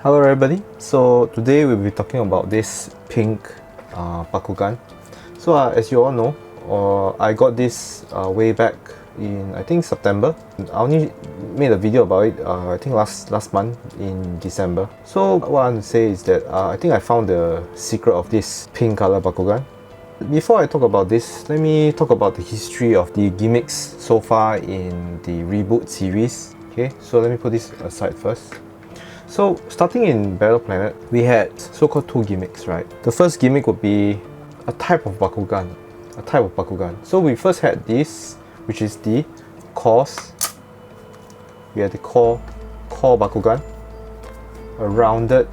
Hello everybody, so today we'll be talking about this pink Bakugan. So as you all know, I got this way back in I think September. I only made a video about it I think last month in December. So what I want to say is that I think I found the secret of this pink color Bakugan. Before I talk about this, let me talk about the history of the gimmicks so far in the Reboot series. Okay, so let me put this aside first. So starting in Battle Planet, we had so-called two gimmicks, right? The first gimmick would be a type of Bakugan. So we first had this, which is the cores. We had the core Bakugan, rounded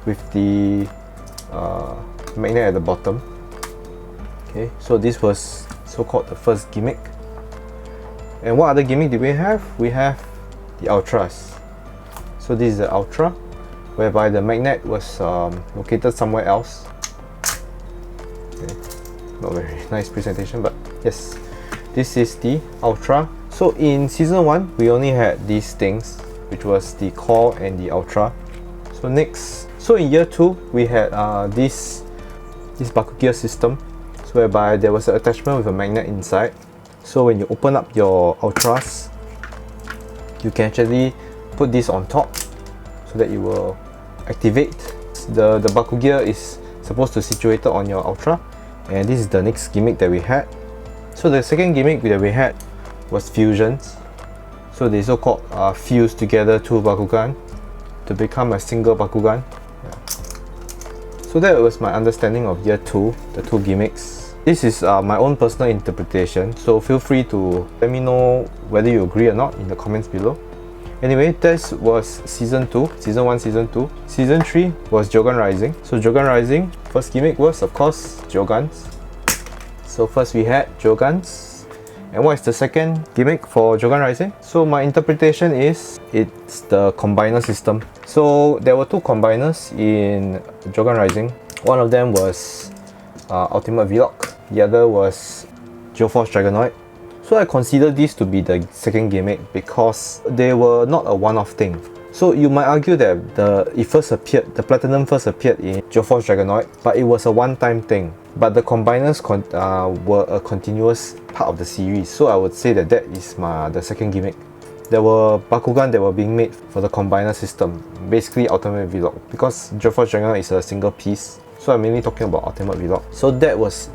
with the magnet at the bottom. Okay, so this was so-called the first gimmick. And what other gimmick did we have? We have the Ultras. So this is the Ultra, whereby the magnet was located somewhere else. Okay. Not very nice presentation, but yes, this is the Ultra. So in season 1, we only had these things, which was the core and the Ultra. So in year 2, we had this Bakugan system, so whereby there was an attachment with a magnet inside. So when you open up your Ultras, you can actually put this on top so that it will activate. The Bakugan is supposed to situate it on your Ultra, and this is the next gimmick that we had. So the second gimmick that we had was fusions. So they so-called fuse together two Bakugan to become a single Bakugan. Yeah. So that was my understanding of year 2, the two gimmicks. This is my own personal interpretation, so feel free to let me know whether you agree or not in the comments below. Anyway, this was season 2, season 1, season 2. Season 3 was Jogan Rising. So Jogan Rising, first gimmick was of course Jogans. So first we had Jogans. And what is the second gimmick for Jogan Rising? So my interpretation is it's the combiner system. So there were two combiners in Jogan Rising. One of them was Ultimate Veloc. The other was Geoforce Dragonoid. So I consider this to be the second gimmick because they were not a one-off thing. So you might argue that the Platinum first appeared in Geoforce Dragonoid, but it was a one-time thing. But the combiners were a continuous part of the series, so I would say that that is the second gimmick. There were Bakugan that were being made for the combiner system, basically Ultimate Veloc, because Geoforce Dragonoid is a single piece. So I'm mainly talking about Ultimate Veloc. So that was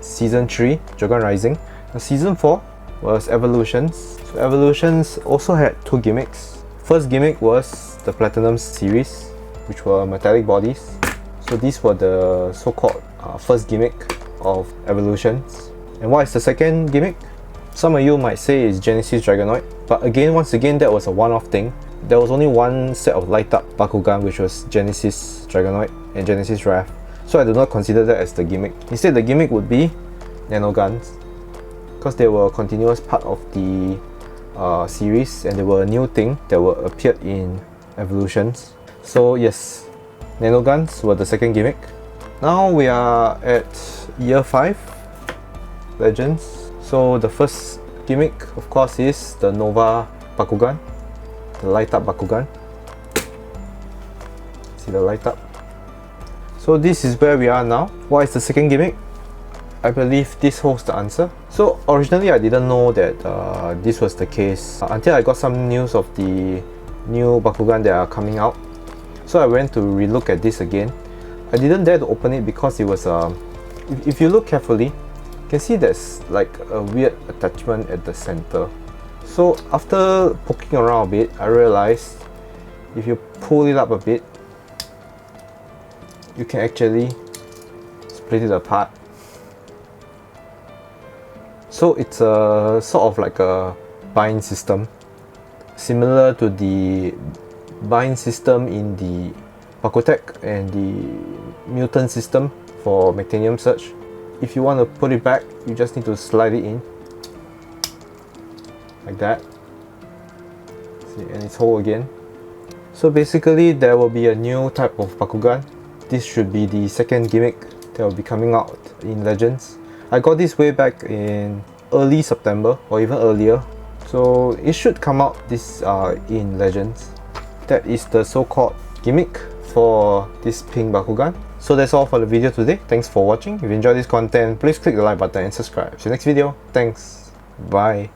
season 3, Jogan Rising. Now season 4 was Evolutions. So Evolutions also had two gimmicks. First gimmick was the Platinum series, which were metallic bodies. So these were the so-called first gimmick of Evolutions. And what is the second gimmick? Some of you might say is Genesis Dragonoid, but once again that was a one-off thing. There was only one set of light-up Bakugan, which was Genesis Dragonoid and Genesis Wrath. So I do not consider that as the gimmick. Instead, the gimmick would be Nanoguns, because they were a continuous part of the series and they were a new thing that appeared in Evolutions. So yes, Nanoguns were the second gimmick. Now we are at year 5, Legends. So the first gimmick of course is the Nova Bakugan, the light up Bakugan. See the light up. So this is where we are now. What is the second gimmick? I believe this holds the answer. So originally I didn't know that this was the case until I got some news of the new Bakugan that are coming out. So I went to relook at this again. I didn't dare to open it because it was if you look carefully, you can see there's like a weird attachment at the center. So after poking around a bit, I realized if you pull it up a bit, you can actually split it apart. So it's a sort of like a bind system, similar to the bind system in the Bakutech and the Mutant system for Mechanicum Search. If you want to put it back, you just need to slide it in like that. See, and it's whole again. So basically there will be a new type of Bakugan. This should be the second gimmick that will be coming out in Legends. I got this way back in early September or even earlier. So it should come out this in Legends. That is the so-called gimmick for this pink Bakugan. So that's all for the video today. Thanks for watching. If you enjoyed this content, please click the like button and subscribe. See you next video. Thanks. Bye.